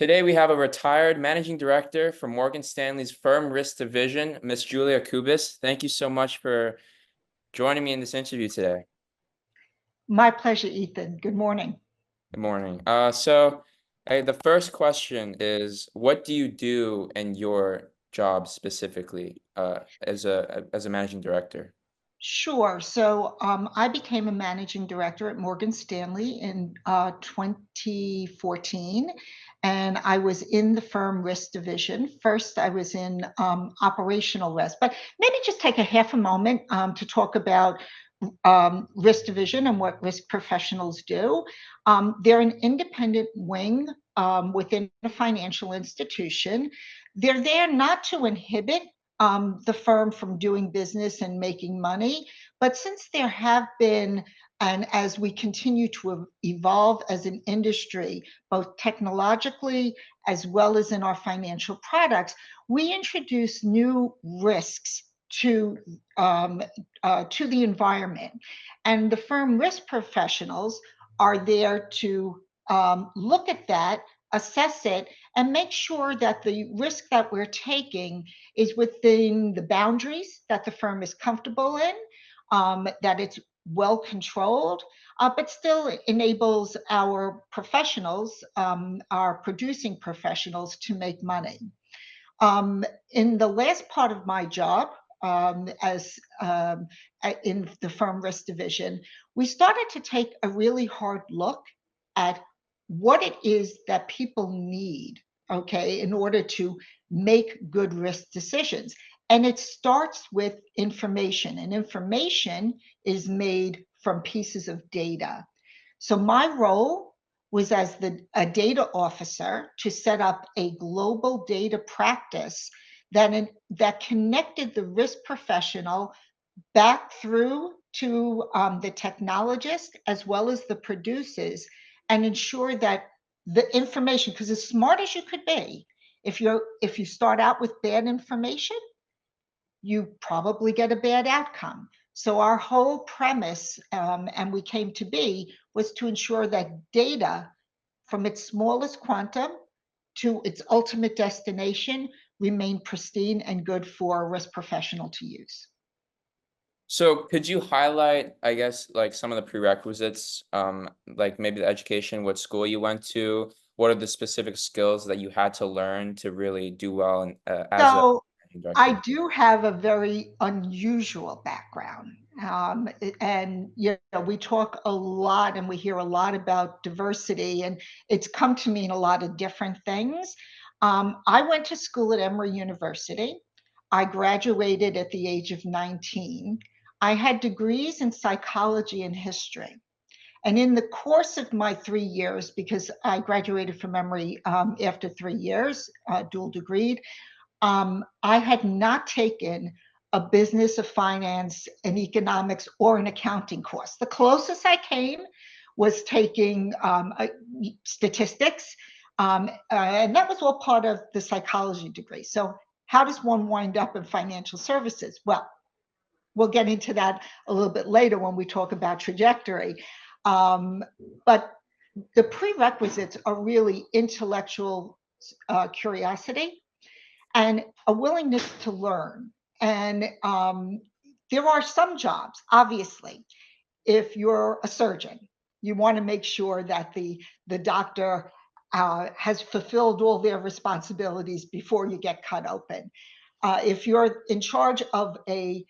Today we have a retired managing director for Morgan Stanley's Firm Risk Division, Miss Julia Kubis. Thank you so much for joining me in this interview today. My pleasure, Ethan. Good morning. Good morning. The first question is, what do you do in your job specifically as a managing director? Sure. I became a managing director at Morgan Stanley in 2014, and I was in the firm risk division. First, I was in operational risk, but maybe just take a half a moment to talk about risk division and what risk professionals do. They're an independent wing within a financial institution. They're there not to inhibit the firm from doing business and making money. But since there have been, and as we continue to evolve as an industry, both technologically as well as in our financial products, we introduce new risks to the environment. And the firm risk professionals are there to look at that, assess it, and make sure that the risk that we're taking is within the boundaries that the firm is comfortable in, that it's well controlled, but still enables our professionals, our producing professionals, to make money. In the last part of my job, as in the firm risk division, we started to take a really hard look at what it is that people need, okay, in order to make good risk decisions. And it starts with information, and information is made from pieces of data. So my role was as a data officer to set up a global data practice that connected the risk professional back through to the technologist as well as the producers, and ensure that the information, because as smart as you could be, if you start out with bad information, you probably get a bad outcome. So our whole premise, and we came to be, was to ensure that data from its smallest quantum to its ultimate destination remain pristine and good for a risk professional to use. So could you highlight, I guess, like some of the prerequisites, like maybe the education, what school you went to, what are the specific skills that you had to learn to really do well as a So managing I director? do have a very unusual background. And we talk a lot and we hear a lot about diversity, and it's come to mean a lot of different things. I went to school at Emory University. I graduated at the age of 19. I had degrees in psychology and history. And in the course of my 3 years, because I graduated from Emory after 3 years, dual degreed, I had not taken a business, a finance, an economics, or an accounting course. The closest I came was taking statistics, and that was all part of the psychology degree. So, how does one wind up in financial services? Well, we'll get into that a little bit later when we talk about trajectory. But the prerequisites are really intellectual curiosity and a willingness to learn. And there are some jobs, obviously, if you're a surgeon, you want to make sure that the doctor has fulfilled all their responsibilities before you get cut open. If you're in charge of an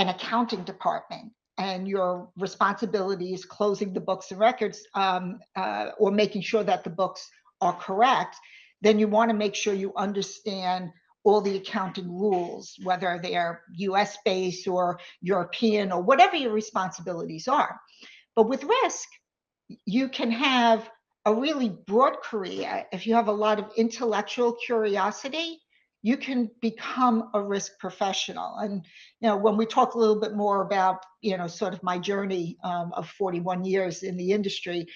accounting department and your responsibility is closing the books and records, or making sure that the books are correct, then you want to make sure you understand all the accounting rules, whether they're US based or European or whatever your responsibilities are. But with risk, you can have a really broad career. If you have a lot of intellectual curiosity, you can become a risk professional. And when we talk a little bit more about sort of my journey of 41 years in the industry,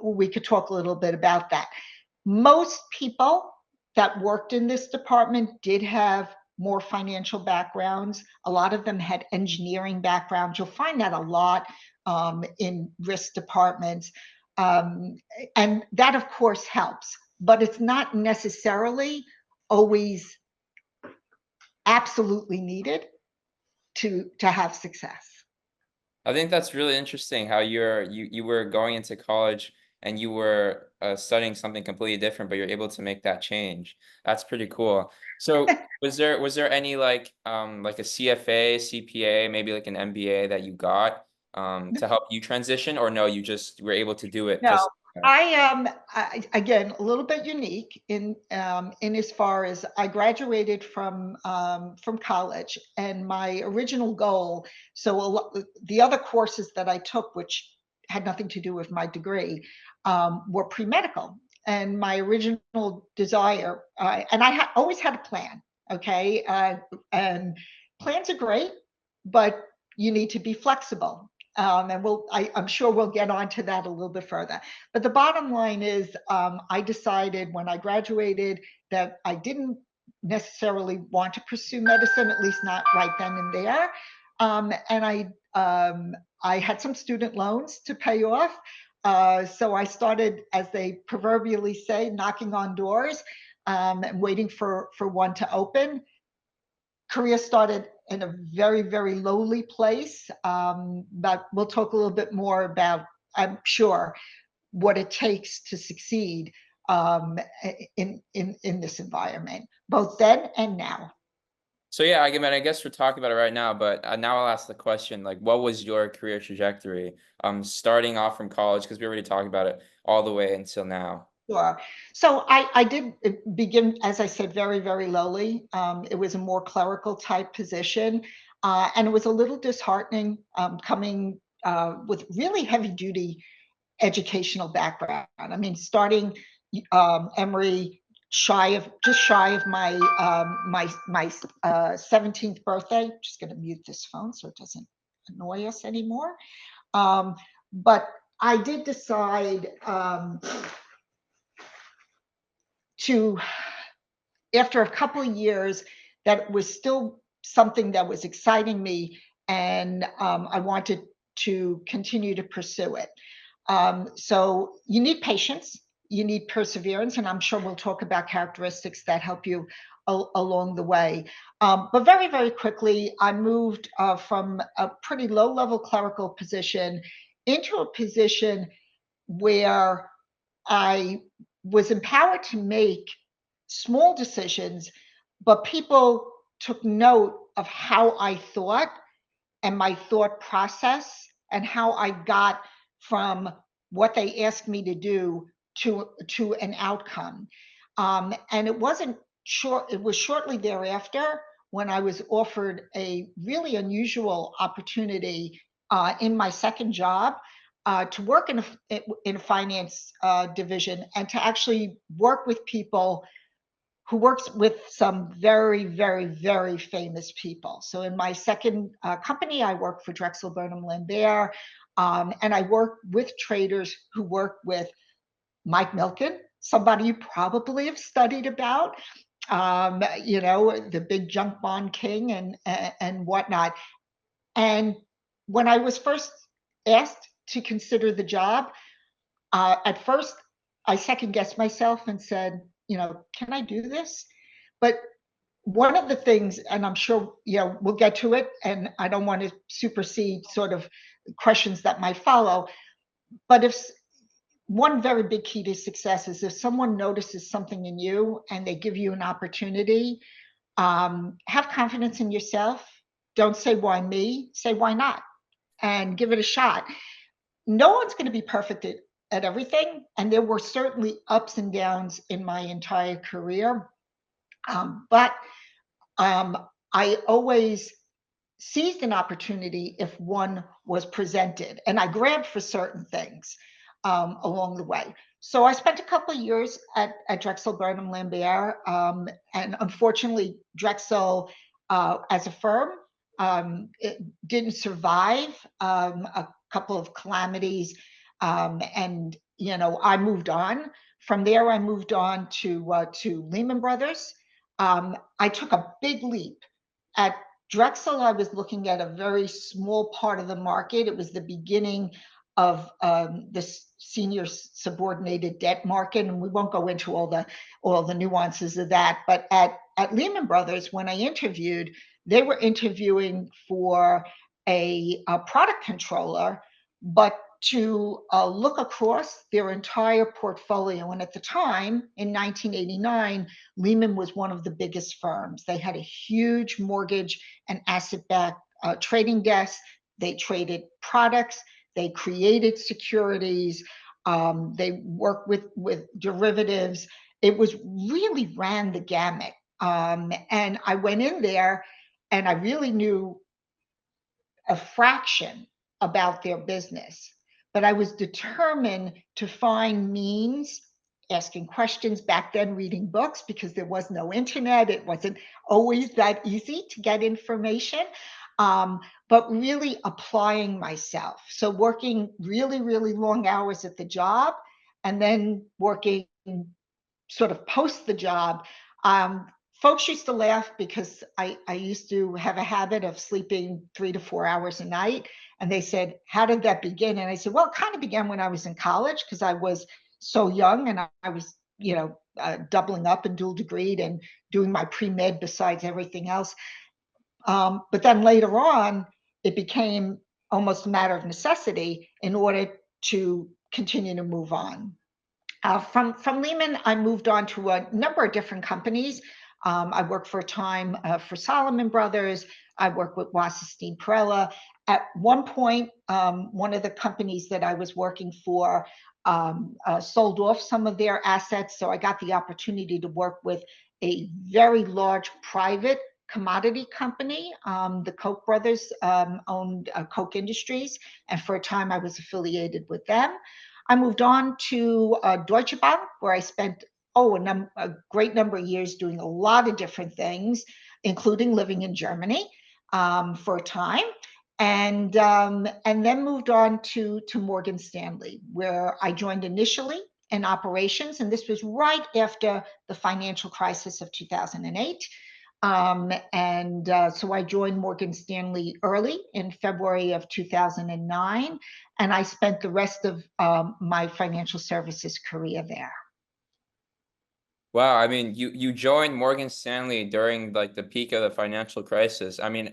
we could talk a little bit about that. Most people that worked in this department did have more financial backgrounds. A lot of them had engineering backgrounds. You'll find that a lot in risk departments. And that, of course, helps. but it's not necessarily always absolutely needed to have success. I think that's really interesting how you were going into college and you were studying something completely different, but you're able to make that change. That's pretty cool. So was there any like a CFA, CPA, maybe like an MBA that you got to help you transition, or no, you just were able to do it No, just again, a little bit unique in as far as I graduated from college, and my original goal. So the other courses that I took, which had nothing to do with my degree, were pre-medical. And my original desire, and always had a plan. Okay, and plans are great, but you need to be flexible. And I'm sure we'll get onto that a little bit further. But the bottom line is, I decided when I graduated that I didn't necessarily want to pursue medicine, at least not right then and there. And I had some student loans to pay off. So I started, as they proverbially say, knocking on doors and waiting for one to open. Career started in a very, very lowly place, but we'll talk a little bit more about, I'm sure, what it takes to succeed in this environment, both then and now. so yeah, I mean, I guess we're talking about it right now, but now I'll ask the question, like, what was your career trajectory, starting off from college, because we already talked about it, all the way until now? Sure. So I did begin, as I said, very, very lowly. It was a more clerical type position, and it was a little disheartening coming with really heavy duty educational background. I mean, starting Emory just shy of my 17th birthday. Just going to mute this phone so it doesn't annoy us anymore. But I did decide to, after a couple of years, that was still something that was exciting me, and I wanted to continue to pursue it. So you need patience, you need perseverance, and I'm sure we'll talk about characteristics that help you along the way. But very, very quickly, I moved from a pretty low level clerical position into a position where I was empowered to make small decisions, but people took note of how I thought and my thought process and how I got from what they asked me to do to an outcome. And it wasn't short, it was shortly thereafter when I was offered a really unusual opportunity in my second job to work in a finance division and to actually work with people who works with some very, very, very famous people. So in my second company, I worked for Drexel Burnham Lambert, and I worked with traders who work with Mike Milken, somebody you probably have studied about, the big junk bond king and whatnot. And when I was first asked to consider the job, at first I second guessed myself and said, can I do this? But one of the things, and I'm sure we'll get to it, and I don't want to supersede sort of questions that might follow, but if one very big key to success is if someone notices something in you and they give you an opportunity, have confidence in yourself. Don't say why me, say why not, and give it a shot. No one's going to be perfect at everything, and there were certainly ups and downs in my entire career, but I always seized an opportunity if one was presented, and I grabbed for certain things along the way. So I spent a couple of years at Drexel Burnham Lambert, and unfortunately, Drexel as a firm, it didn't survive a couple of calamities, and I moved on. From there, I moved on to Lehman Brothers. I took a big leap. At Drexel, I was looking at a very small part of the market. It was the beginning of the senior subordinated debt market, and we won't go into all the nuances of that. But at Lehman Brothers, when I interviewed, they were interviewing for a product controller, but to look across their entire portfolio. And at the time, in 1989, Lehman was one of the biggest firms. They had a huge mortgage and asset-backed trading desk. They traded products. They created securities. They worked with derivatives. It was really ran the gamut. And I went in there and I really knew a fraction about their business, but I was determined to find means, asking questions back then, reading books, because there was no internet. It wasn't always that easy to get information, but really applying myself. So working really, really long hours at the job, and then working sort of post the job. Folks used to laugh because I used to have a habit of sleeping 3 to 4 hours a night. And they said, how did that begin? And I said, well, it kind of began when I was in college, because I was so young, and I was, doubling up and dual degreed and doing my pre-med besides everything else. But then later on, it became almost a matter of necessity in order to continue to move on. From Lehman, I moved on to a number of different companies. I worked for a time for Salomon Brothers. I worked with Wasserstein Perella. At one point, one of the companies that I was working for sold off some of their assets. So I got the opportunity to work with a very large private commodity company. The Koch brothers owned Koch Industries, and for a time I was affiliated with them. I moved on to Deutsche Bank, where I spent a great number of years doing a lot of different things, including living in Germany for a time, and then moved on to Morgan Stanley, where I joined initially in operations, and this was right after the financial crisis of 2008. So I joined Morgan Stanley early in February of 2009, and I spent the rest of my financial services career there. Wow, I mean, you joined Morgan Stanley during like the peak of the financial crisis. I mean,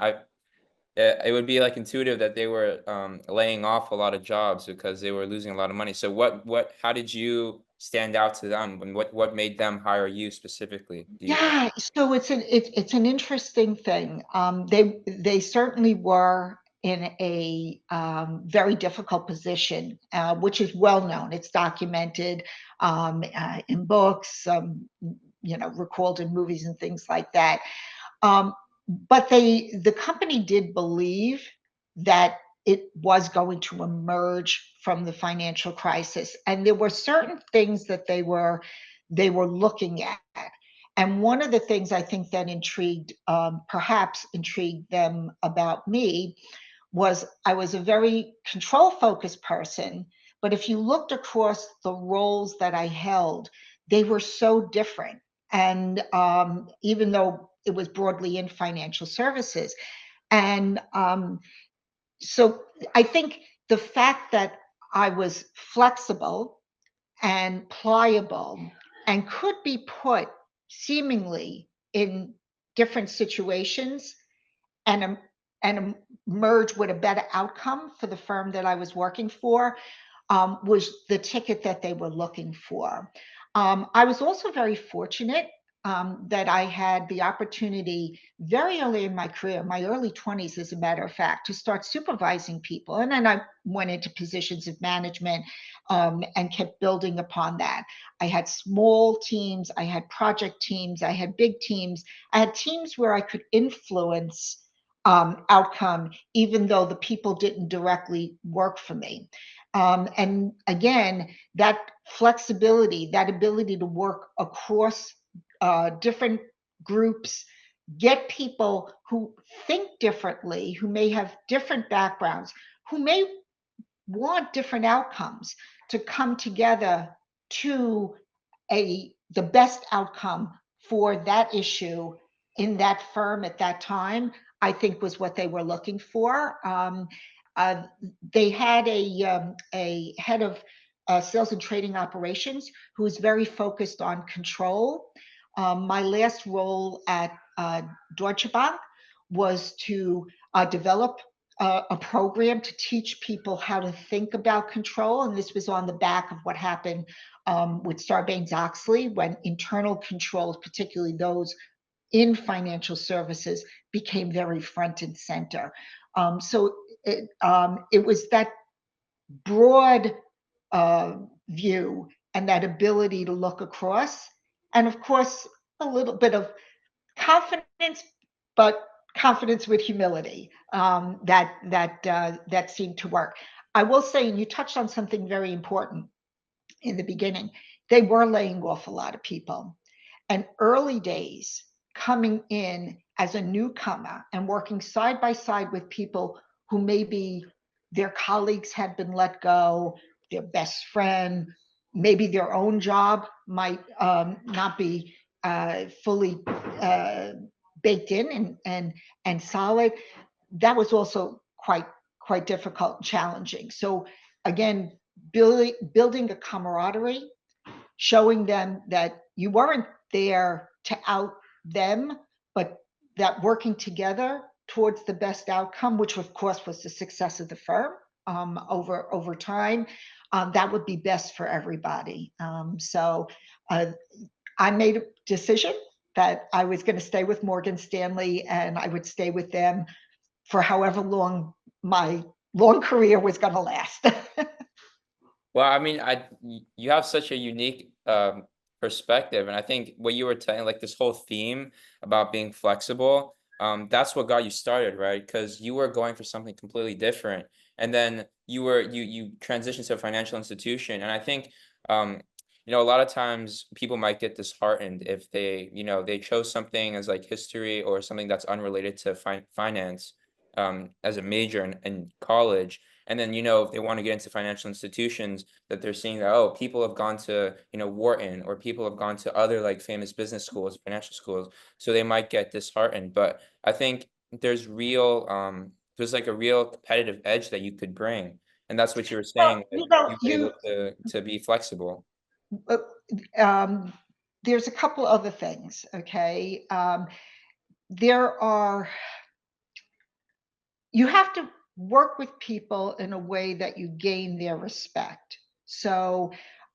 it would be like intuitive that they were laying off a lot of jobs because they were losing a lot of money. So how did you stand out to them, and what made them hire you specifically? Do you? Yeah, so it's an interesting thing. They certainly were in a very difficult position, which is well known. It's documented in books, recalled in movies and things like that. Um, but the company did believe that it was going to emerge from the financial crisis, and there were certain things that they were looking at. And one of the things I think that perhaps intrigued them about me, was I was a very control focused person. But if you looked across the roles that I held, they were so different. And even though it was broadly in financial services. And so I think the fact that I was flexible and pliable and could be put seemingly in different situations, and and emerge with a better outcome for the firm that I was working for, was the ticket that they were looking for. I was also very fortunate that I had the opportunity very early in my career, my early 20s, as a matter of fact, to start supervising people. And then I went into positions of management and kept building upon that. I had small teams, I had project teams, I had big teams, I had teams where I could influence outcome, even though the people didn't directly work for me. And again, that flexibility, that ability to work across different groups, get people who think differently, who may have different backgrounds, who may want different outcomes, to come together to the best outcome for that issue in that firm at that time, I think was what they were looking for. Uh, they had a head of sales and trading operations who was very focused on control. My last role at Deutsche Bank was to develop a program to teach people how to think about control. And this was on the back of what happened with Sarbanes-Oxley, when internal controls, particularly those in financial services, became very front and center. It was that broad view and that ability to look across, and of course, a little bit of confidence, but confidence with humility, that seemed to work. I will say, and you touched on something very important in the beginning, they were laying off a lot of people. And early days, coming in as a newcomer and working side by side with people who maybe their colleagues had been let go, their best friend, maybe their own job might not be fully baked in and solid. That was also quite difficult and challenging. So again, building a camaraderie, showing them that you weren't there to out them, but that working together towards the best outcome, which of course was the success of the firm over time, that would be best for everybody. Uh, I made a decision that I was going to stay with Morgan Stanley, and I would stay with them for however long my long career was going to last. Well, I mean, you have such a unique perspective, and I think what you were telling, like this whole theme about being flexible, that's what got you started, right? Because you were going for something completely different, and then you transitioned to a financial institution, and I think a lot of times people might get disheartened if they chose something as like history or something that's unrelated to finance as a major in college. And then, if they want to get into financial institutions, that they're seeing that, oh, people have gone to, Wharton, or people have gone to other like famous business schools, financial schools. So they might get disheartened. But I think there's like a real competitive edge that you could bring. And that's what you were Well, saying, that you were able to be flexible. uh, um, there's a couple other things. Okay, there are you have to work with people in a way that you gain their respect. So,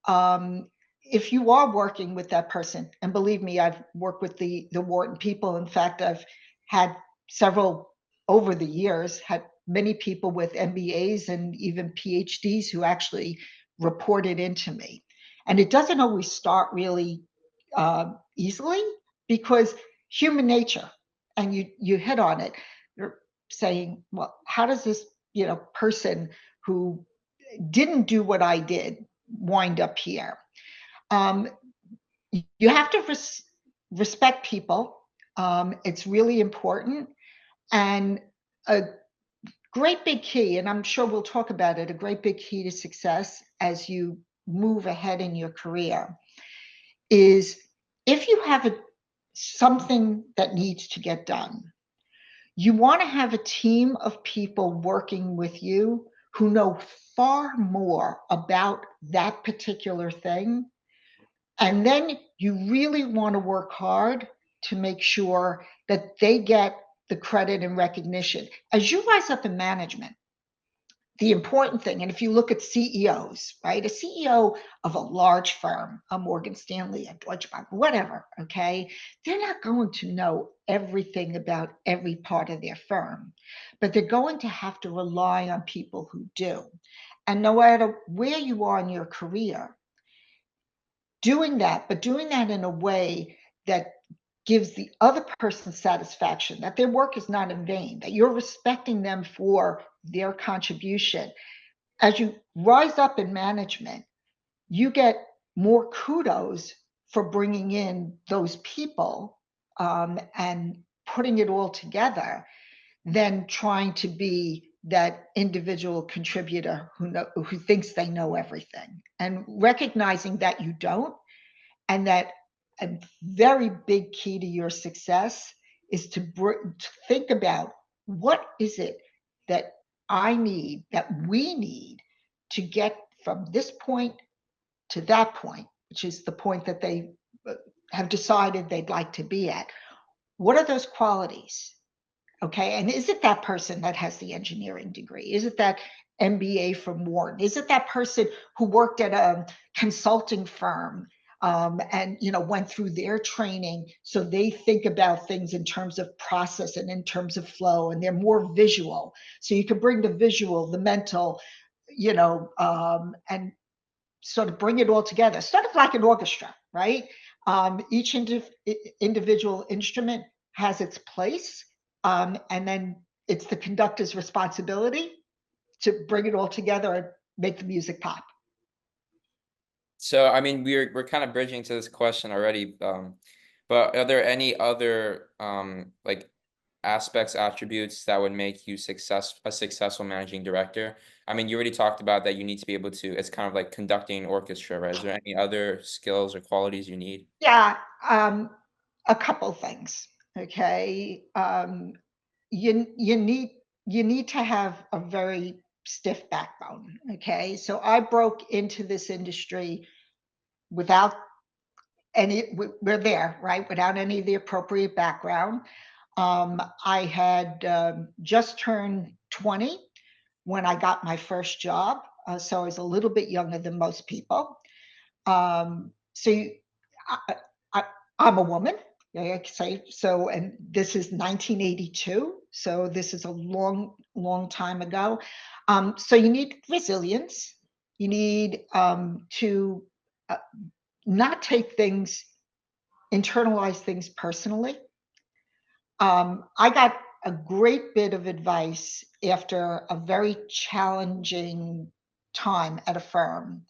um, if you are working with that person, and believe me, I've worked with the Wharton people. In fact, I've had several over the years, had many people with MBAs and even PhDs who actually reported into me. And it doesn't always start really easily, because human nature, and you hit on it. You're saying, well, how does this person who didn't do what I did wind up here? Um, you have to respect people. It's really important. And a great big key, and I'm sure we'll talk about it, a great big key to success as you move ahead in your career is, if you have something that needs to get done, you want to have a team of people working with you who know far more about that particular thing. And then you really want to work hard to make sure that they get the credit and recognition. As you rise up in management, the important thing, and if you look at CEOs, right, a CEO of a large firm, a Morgan Stanley, a Deutsche Bank, whatever, okay, they're not going to know everything about every part of their firm, but they're going to have to rely on people who do. And no matter where you are in your career, doing that, but doing that in a way that gives the other person satisfaction, that their work is not in vain, that you're respecting them for their contribution. As you rise up in management, you get more kudos for bringing in those people and putting it all together, than trying to be that individual contributor who thinks they know everything, and recognizing that you don't, and that a very big key to your success is to think about, what is it that I need, that we need to get from this point to that point, which is the point that they have decided they'd like to be at. What are those qualities? Okay, and is it that person that has the engineering degree? Is it that MBA from Wharton? Is it that person who worked at a consulting firm and went through their training, so they think about things in terms of process and in terms of flow, and they're more visual. So you can bring the visual, the mental, and sort of bring it all together, sort of like an orchestra, right? Each individual instrument has its place, and then it's the conductor's responsibility to bring it all together and make the music pop. So, I mean, we're kind of bridging to this question already, but are there any other like aspects, attributes that would make you a successful managing director? I mean, you already talked about that you need to be able to, it's kind of like conducting an orchestra, right? Is there any other skills or qualities you need? Yeah, a couple things. Okay, you need to have a very stiff backbone. Okay, so I broke into this industry without we're there, right? Without any of the appropriate background. I had just turned 20 when I got my first job, so I was a little bit younger than most people. So I, I, I'm a woman, yeah, I can say so, and this is 1982, so this is a long, long time ago. So you need resilience. You need to uh, not take things, internalize things personally. I got a great bit of advice after a very challenging time at a firm.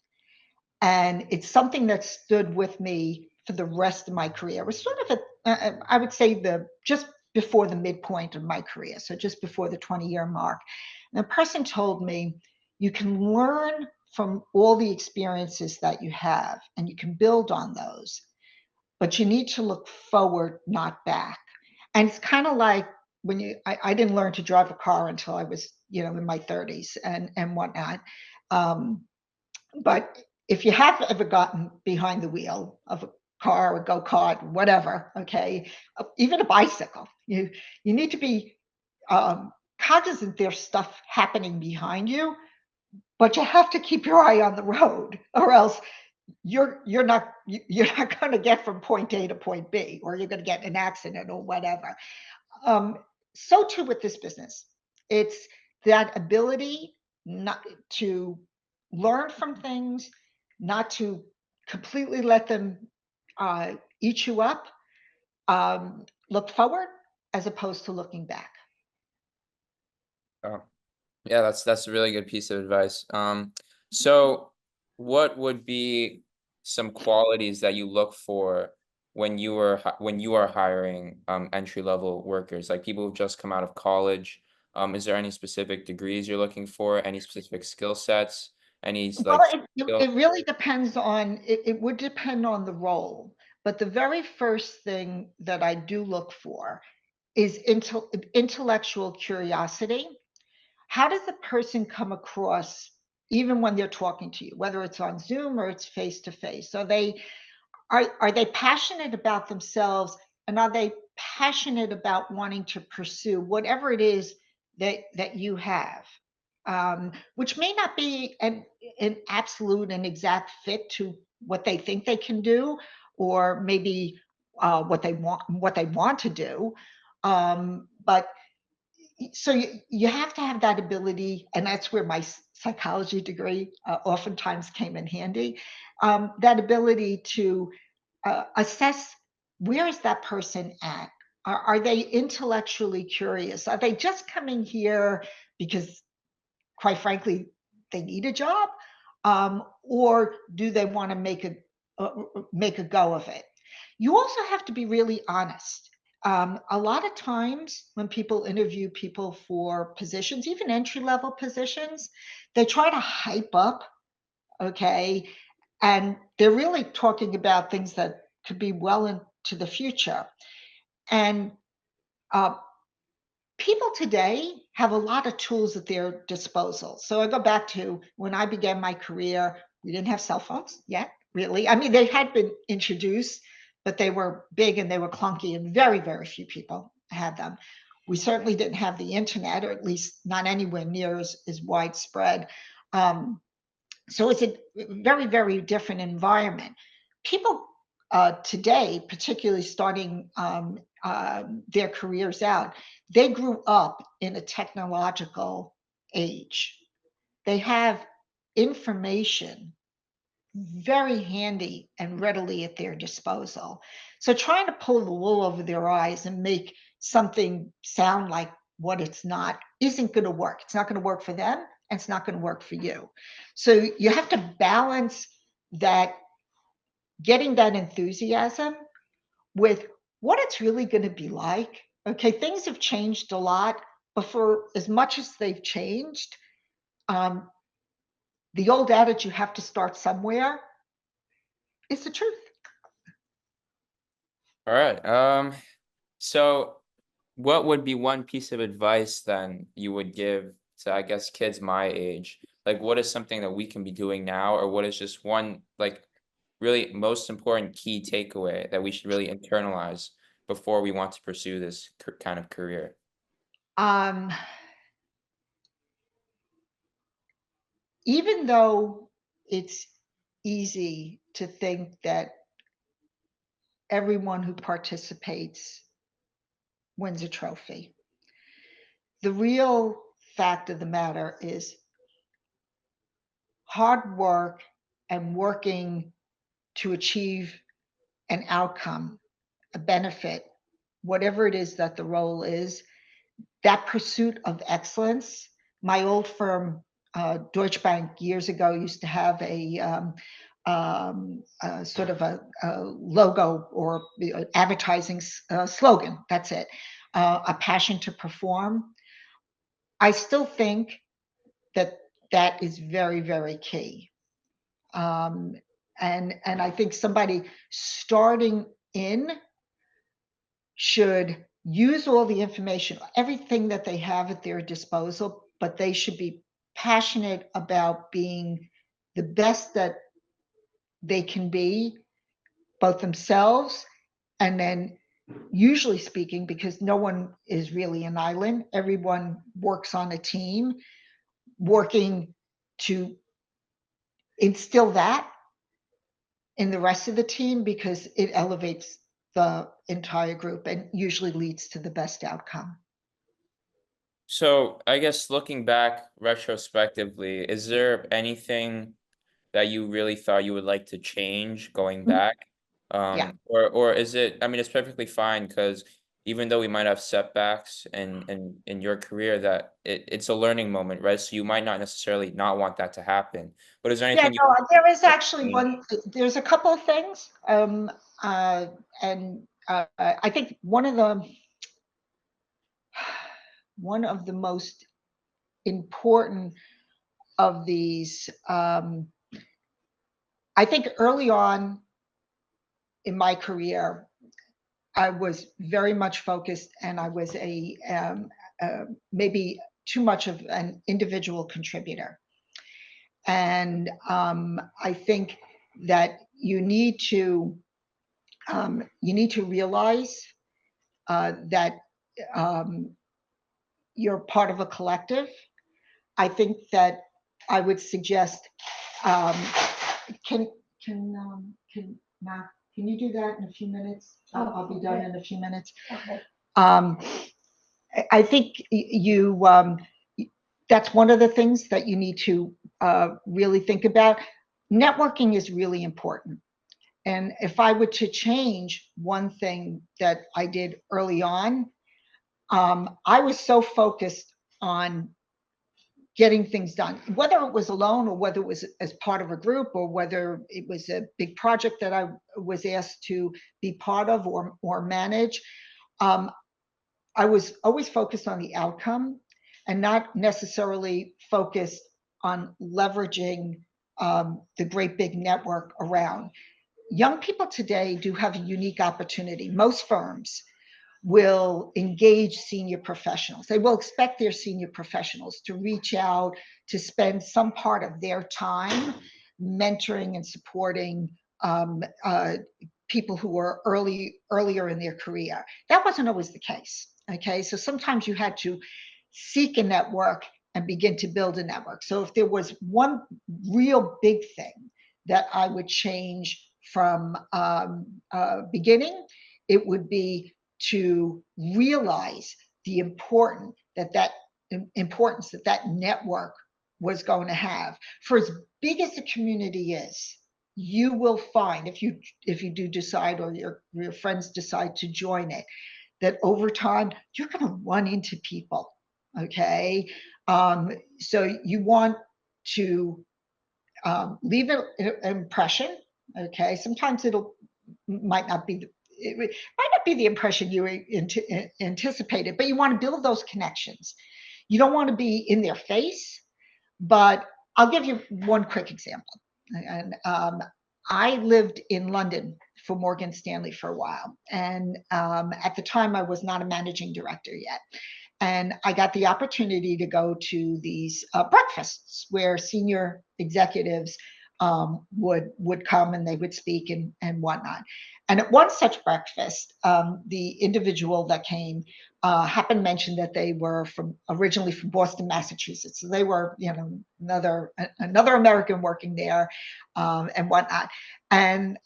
And it's something that stood with me for the rest of my career. It was sort of I would say, just before the midpoint of my career, so just before the 20-year mark. And the person told me, you can learn from all the experiences that you have, and you can build on those, but you need to look forward, not back. And it's kind of like when I didn't learn to drive a car until I was, in my 30s and whatnot. Um, but if you have ever gotten behind the wheel of a car, a go-kart, whatever, okay, even a bicycle, you need to be cognizant there's stuff happening behind you, but you have to keep your eye on the road, or else you're not going to get from point A to point B, or you're going to get in an accident or whatever. Um, so too with this business. It's that ability not to learn from things, not to completely let them eat you up. Look forward as opposed to looking back. Oh, yeah, that's a really good piece of advice. So what would be some qualities that you look for when you are hiring entry level workers, like people who've just come out of college? Is there any specific degrees you're looking for? Any specific skill sets? Any Well, like skill? it really depends on, it would depend on the role. But the very first thing that I do look for is intellectual curiosity. How does the person come across even when they're talking to you, whether it's on Zoom or it's face to face? Are they passionate about themselves, and are they passionate about wanting to pursue whatever it is that you have? Which may not be an absolute and exact fit to what they think they can do, or maybe what they want to do. But so you have to have that ability, and that's where my psychology degree oftentimes came in handy. That ability to assess, where is that person at? Are they intellectually curious? Are they just coming here because, quite frankly, they need a job, or do they want to make a go of it? You also have to be really honest. A lot of times when people interview people for positions, even entry level positions, they try to hype up, okay, and they're really talking about things that could be well into the future. And uh, People today have a lot of tools at their disposal. So I go back to when I began my career, we didn't have cell phones yet, really. I mean, they had been introduced, but they were big and they were clunky, and very, very few people had them. We certainly didn't have the internet, or at least not anywhere near as widespread. Um, so it's a very, very different environment. People today, particularly starting their careers out, they grew up in a technological age. They have information very handy and readily at their disposal. So trying to pull the wool over their eyes and make something sound like what it's not isn't going to work. It's not going to work for them, and it's not going to work for you. So you have to balance that, getting that enthusiasm with what it's really going to be like. Okay, things have changed a lot, but for as much as they've changed, um, the old adage, you have to start somewhere, is the truth. All right. So what would be one piece of advice then you would give to, I guess, kids my age? Like, what is something that we can be doing now, or what is just one, like, really most important key takeaway that we should really internalize before we want to pursue this kind of career? Um, Even though it's easy to think that everyone who participates wins a trophy, the real fact of the matter is hard work and working to achieve an outcome, a benefit, whatever it is that the role is, that pursuit of excellence. My old firm, Deutsche Bank, years ago used to have a sort of a logo or advertising slogan. That's it. A passion to perform. I still think that that is very, very key. Um, and I think somebody starting in should use all the information, everything that they have at their disposal, but they should be passionate about being the best that they can be, both themselves, and then, usually speaking, because no one is really an island, everyone works on a team, working to instill that in the rest of the team, because it elevates the entire group and usually leads to the best outcome. So, I guess looking back retrospectively, is there anything that you really thought you would like to change going Mhm. back? Yeah. Or is it, I mean, it's perfectly fine because even though we might have setbacks in your career, that it's a learning moment, right? So you might not necessarily not want that to happen. But is there Yeah, anything you no, there is like actually to change? there's a couple of things. Uh, and I think one of the most important of these, I think early on in my career, I was very much focused, and I was maybe too much of an individual contributor. And I think that you need to realize that um, you're part of a collective. I think that I would suggest, um, can can Matt, can you do that in a few minutes? I'll be done in a few minutes. Okay. Um, I think that's one of the things that you need to really think about. Networking is really important. And if I were to change one thing that I did early on, I was so focused on getting things done, whether it was alone or whether it was as part of a group or whether it was a big project that I was asked to be part of or manage. Um, I was always focused on the outcome and not necessarily focused on leveraging the great big network around. Young people today do have a unique opportunity. Most firms will engage senior professionals. They will expect their senior professionals to reach out, to spend some part of their time mentoring and supporting um, uh, people who were earlier in their career. That wasn't always the case. Okay, so sometimes you had to seek a network and begin to build a network. So if there was one real big thing that I would change from beginning, it would be to realize the importance that that network was going to have. For as big as the community is, you will find, if you do decide, or your friends decide to join it, that over time you're going to run into people. Okay, so you want to leave an impression. Okay, sometimes it'll might not be it might not be the impression you anticipated, but you want to build those connections. You don't want to be in their face, but I'll give you one quick example. And I lived in London for Morgan Stanley for a while, and at the time I was not a managing director yet. And I got the opportunity to go to these breakfasts where senior executives would come and they would speak and whatnot. And at one such breakfast, the individual that came happened to mention that they were originally from Boston, Massachusetts. So they were, another American working there, and whatnot. And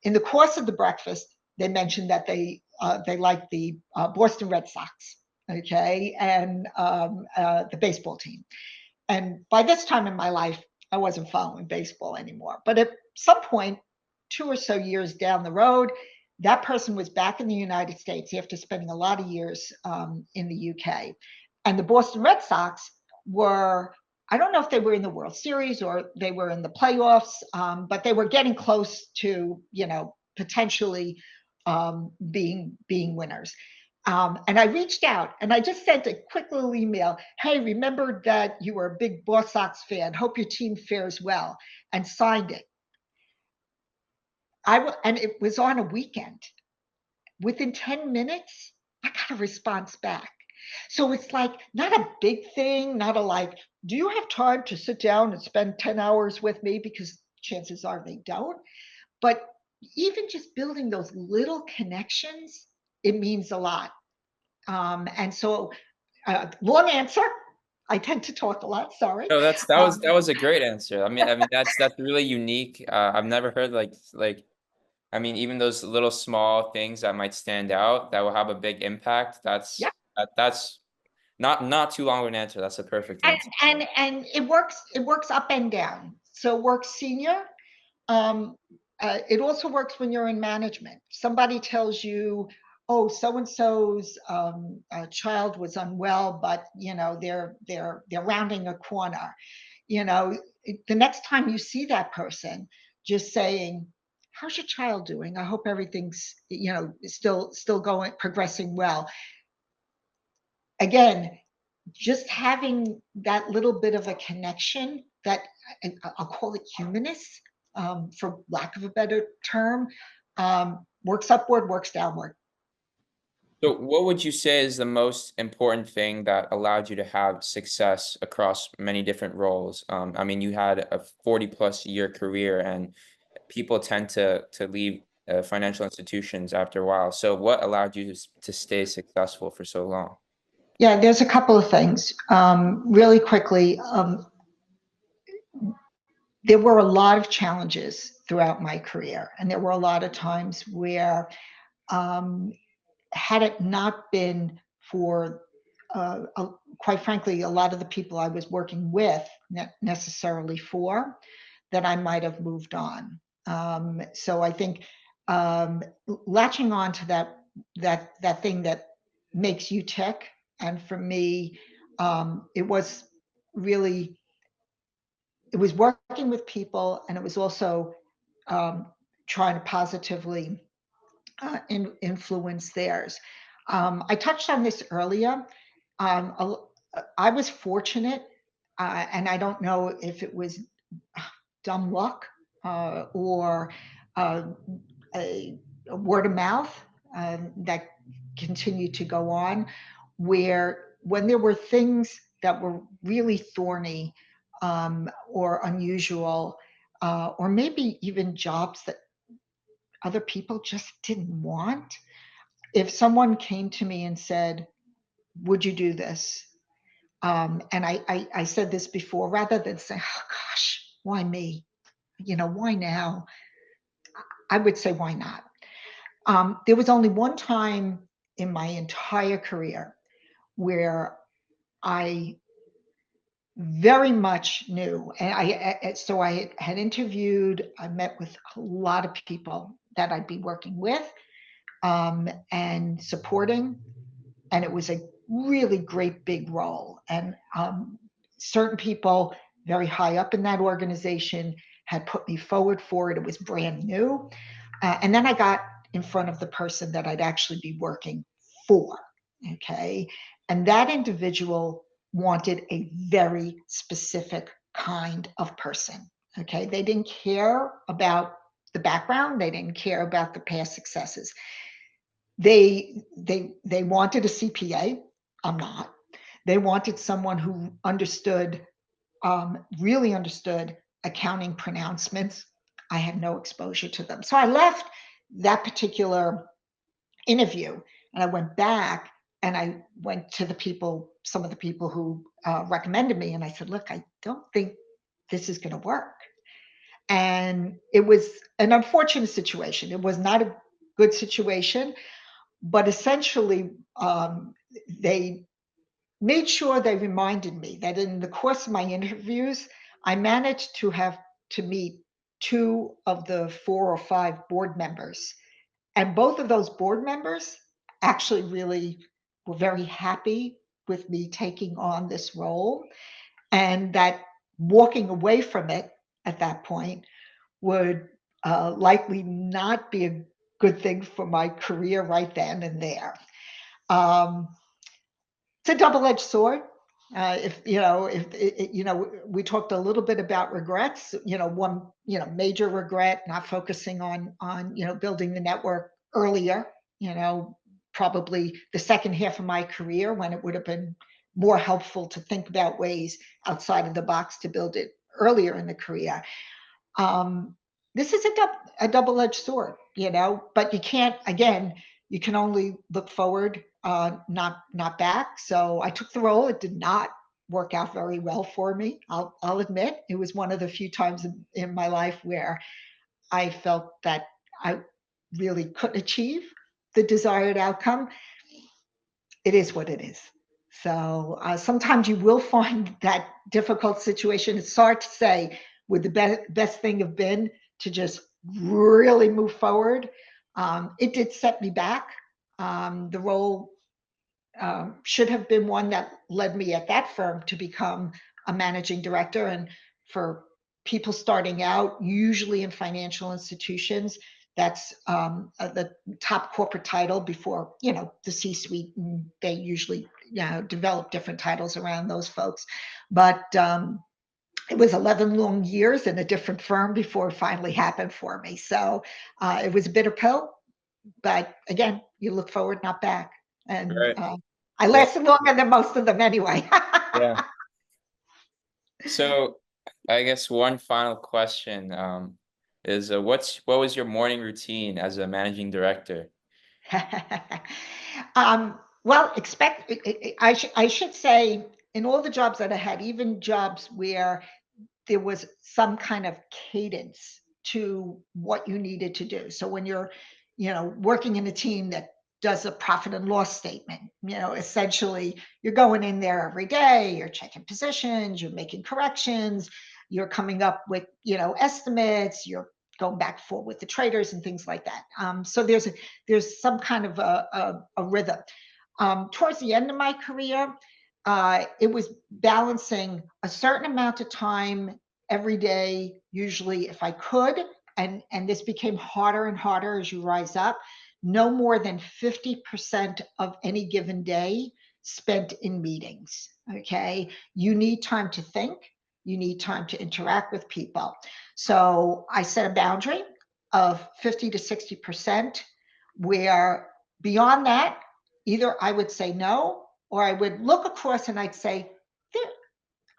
in the course of the breakfast, they mentioned that they liked the Boston Red Sox, okay, and the baseball team. And by this time in my life, I wasn't following baseball anymore. But at some point, 2 or so years down the road, that person was back in the United States after spending a lot of years in the UK. And the Boston Red Sox were, I don't know if they were in the World Series or they were in the playoffs, but they were getting close to, potentially being winners. And I reached out and I just sent a quick little email. Hey, remembered that you were a big Boston Sox fan. Hope your team fares well, and signed it. And it was on a weekend. Within 10 minutes, I got a response back. So it's like not a big thing, not a like, do you have time to sit down and spend 10 hours with me? Because chances are they don't. But even just building those little connections, it means a lot. And so, long answer. I tend to talk a lot. Sorry. No, that Um, was a great answer. I mean that's really unique. I've never heard I mean, even those little small things that might stand out that will have a big impact. yeah, That's not too long of an answer. That's a perfect and answer. and it works. It works up and down. So it works senior. Um, it also works when you're in management. Somebody tells you, "Oh, so and so's child was unwell, but they're rounding a corner." The next time you see that person, just saying, "How's your child doing? I hope everything's still going progressing well." Again, just having that little bit of a connection that I'll call it humanist, for lack of a better term, works upward, works downward. So what would you say is the most important thing that allowed you to have success across many different roles? I mean, you had a 40 plus year career and people tend to leave financial institutions after a while. So what allowed you to stay successful for so long? Yeah, there's a couple of things. Really quickly, there were a lot of challenges throughout my career, and there were a lot of times where, um, had it not been for, quite frankly, a lot of the people I was working with, necessarily for, that I might have moved on. So I think, latching on to that thing that makes you tick, and for me, it was really it was working with people, and it was also um, trying to positively influence theirs. I touched on this earlier. I was fortunate, and I don't know if it was dumb luck, or uh, a word of mouth, that continued to go on, where when there were things that were really thorny or unusual, or maybe even jobs that other people just didn't want, if someone came to me and said, would you do this? And I said this before, rather than say, oh gosh, why me? Why now? I would say, why not? There was only one time in my entire career where I very much knew, and so I had interviewed, I met with a lot of people that I'd be working with and supporting, and it was a really great big role. And certain people very high up in that organization had put me forward for it. It was brand new. And then I got in front of the person that I'd actually be working for. Okay. And that individual wanted a very specific kind of person. Okay. They didn't care about the background, they didn't care about the past successes. They wanted a CPA. I'm not. They wanted someone who understood, really understood accounting pronouncements. I had no exposure to them. So I left that particular interview and I went back and I went to some of the people who recommended me. And I said, look, I don't think this is going to work. And it was an unfortunate situation. It was not a good situation, but essentially, they made sure they reminded me that in the course of my interviews, I managed to have to meet two of the 4 or 5 board members. And both of those board members actually really were very happy with me taking on this role, and that walking away from it at that point would likely not be a good thing for my career right then and there. Um, it's a double-edged sword. If we talked a little bit about regrets. One major regret not focusing on building the network earlier. Probably the second half of my career when it would have been more helpful to think about ways outside of the box to build it earlier in the career. Um, this is a double-edged sword, but you can't, again, you can only look forward, not back. So I took the role. It did not work out very well for me. I'll admit it was one of the few times in my life where I felt that I really couldn't achieve the desired outcome. It is what it is. So sometimes you will find that difficult situation. It's hard to say, would the best thing have been to just really move forward? It did set me back. The role should have been one that led me at that firm to become a managing director. And for people starting out, usually in financial institutions, that's the top corporate title before the C-suite. And they usually develop different titles around those folks. But it was 11 long years in a different firm before it finally happened for me. So it was a bitter pill, but again, you look forward, not back. And Right. I Yeah. lasted longer than most of them anyway. Yeah. So I guess one final question is what was your morning routine as a managing director? Well, I should say, in all the jobs that I had, even jobs where there was some kind of cadence to what you needed to do. So when you're, working in a team that does a profit and loss statement, essentially you're going in there every day, you're checking positions, you're making corrections, you're coming up with, estimates, you're going back and forth with the traders and things like that. So there's some kind of a rhythm. Towards the end of my career, it was balancing a certain amount of time every day, usually if I could, and this became harder and harder as you rise up, no more than 50% of any given day spent in meetings. Okay. You need time to think, you need time to interact with people. So I set a boundary of 50 to 60%, where beyond that, either I would say no, or I would look across and I'd say,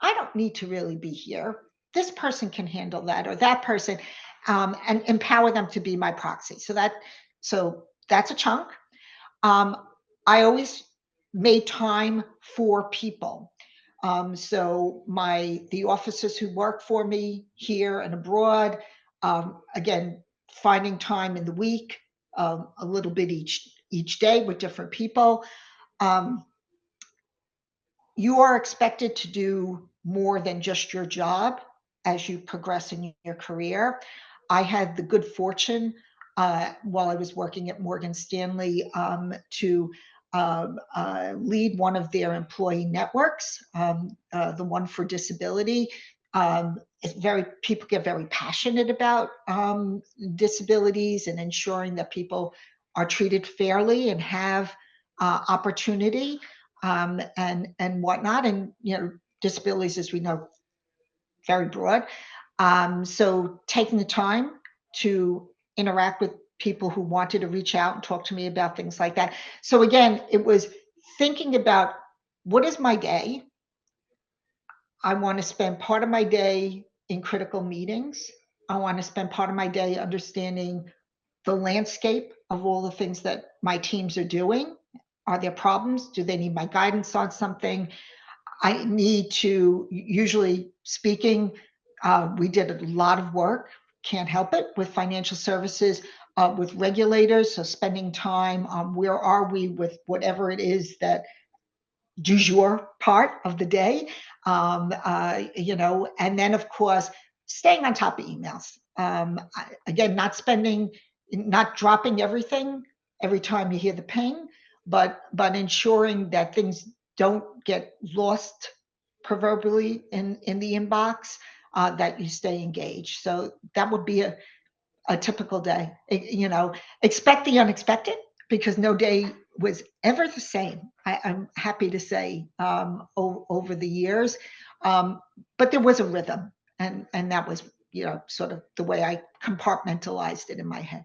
I don't need to really be here. This person can handle that, or that person, and empower them to be my proxy. So that's a chunk. Um, I always made time for people. So the officers who work for me here and abroad, again, finding time in the week, a little bit each day with different people. Um, you are expected to do more than just your job as you progress in your career. I had the good fortune while I was working at Morgan Stanley to lead one of their employee networks, the one for disability. People get very passionate about disabilities and ensuring that people are treated fairly and have opportunity and whatnot. And disabilities, as we know, very broad. So taking the time to interact with people who wanted to reach out and talk to me about things like that. So again, it was thinking about what is my day. I want to spend part of my day in critical meetings. I want to spend part of my day understanding the landscape of all the things that my teams are doing. Are there problems? Do they need my guidance on something? I need to, usually speaking, we did a lot of work, can't help it, with financial services, with regulators. So spending time on where are we with whatever it is that du jour part of the day, and then of course, staying on top of emails. Again, not dropping everything every time you hear the ping, but ensuring that things don't get lost proverbially in the inbox, that you stay engaged. So that would be a typical day. Expect the unexpected, because no day was ever the same. I'm happy to say, over the years, but there was a rhythm, and that was sort of the way I compartmentalized it in my head.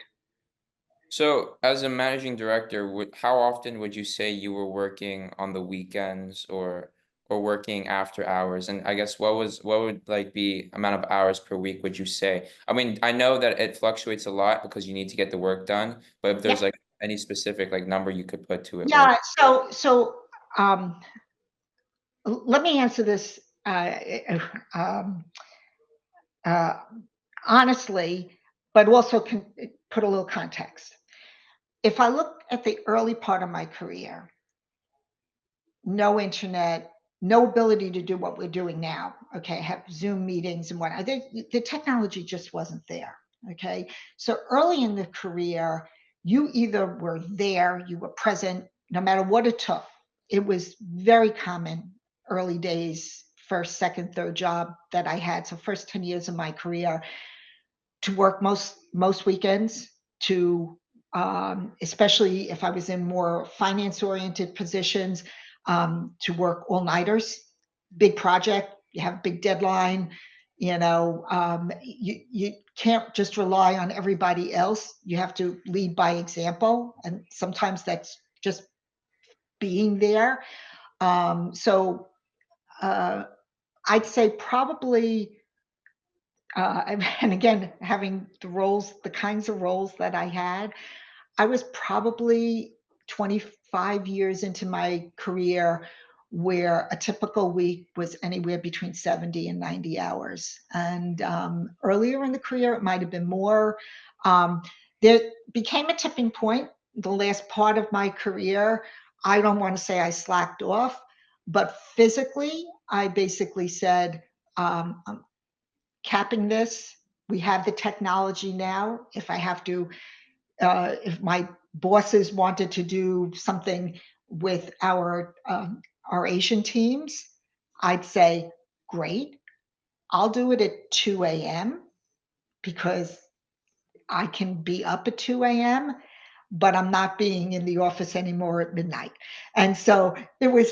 So, as a managing director, how often would you say you were working on the weekends or working after hours? And I guess what would like be amount of hours per week would you say? I mean, I know that it fluctuates a lot because you need to get the work done, but if Yeah, there's like any specific like number you could put to it, what would yeah. So um, let me answer this um, uh, honestly, but also can put a little context. If I look at the early part of my career, no internet, no ability to do what we're doing now. Okay, have Zoom meetings and whatnot. The technology just wasn't there. Okay, so early in the career, you either were there, you were present, no matter what it took. It was very common early days, first, second, third job that I had. So first 10 years of my career, to work most weekends, to especially if I was in more finance oriented positions, to work all nighters. Big project, you have a big deadline. You can't just rely on everybody else. You have to lead by example, and sometimes that's just being there. So uh, I'd say probably and again, having the kinds of roles that I had, I was probably 25 years into my career where a typical week was anywhere between 70 and 90 hours. And earlier in the career, it might have been more. Um, there became a tipping point the last part of my career. I don't want to say I slacked off, but physically, I basically said, I'm capping this. We have the technology now. If my bosses wanted to do something with our Asian teams, I'd say, great. I'll do it at 2 a.m. because I can be up at 2 a.m., but I'm not being in the office anymore at midnight. And so it was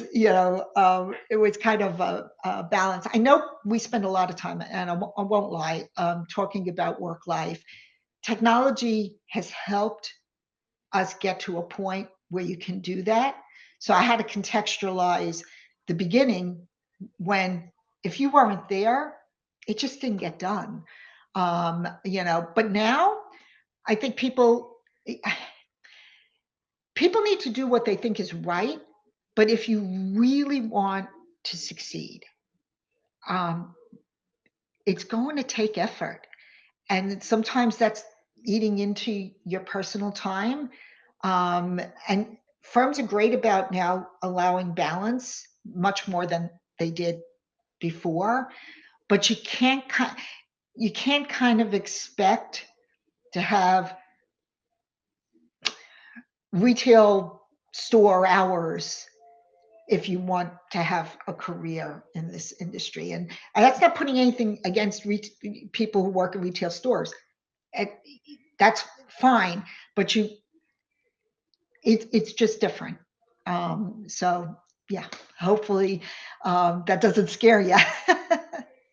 kind of a balance. I know we spend a lot of time, and I won't lie, talking about work life. Technology has helped us get to a point where you can do that. So I had to contextualize the beginning when if you weren't there, it just didn't get done. But now I think people need to do what they think is right, but if you really want to succeed, um, it's going to take effort. And sometimes that's eating into your personal time. And firms are great about now allowing balance much more than they did before, but you can't kind of expect to have retail store hours if you want to have a career in this industry. And that's not putting anything against people who work in retail stores. That's fine, but it's just different. So yeah, hopefully that doesn't scare you.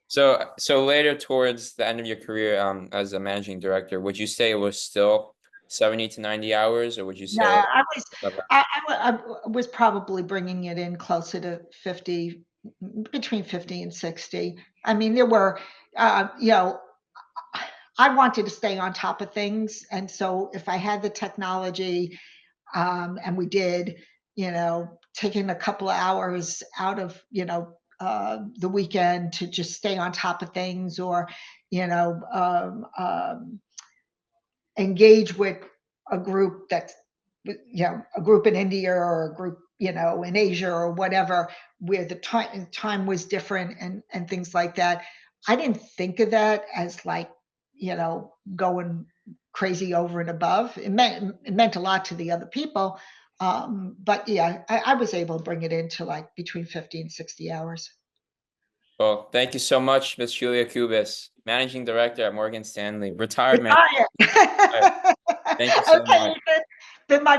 So later towards the end of your career, as a managing director, would you say it was still 70 to 90 hours, or would you No, say? I was probably bringing it in closer to 50, between 50 and 60. I mean, there were, I wanted to stay on top of things. And so if I had the technology, and we did, taking a couple of hours out of, the weekend to just stay on top of things, or, you know, um, um, engage with a group that's, a group in India or a group, in Asia or whatever, where the time was different and things like that. I didn't think of that as like, going crazy over and above. It meant a lot to the other people. But yeah, I was able to bring it into like between 50 and 60 hours. Well, thank you so much, Miss Julia Kubis, managing director at Morgan Stanley, retired man. Retire. Thank you so Okay, much. Ethan. Been my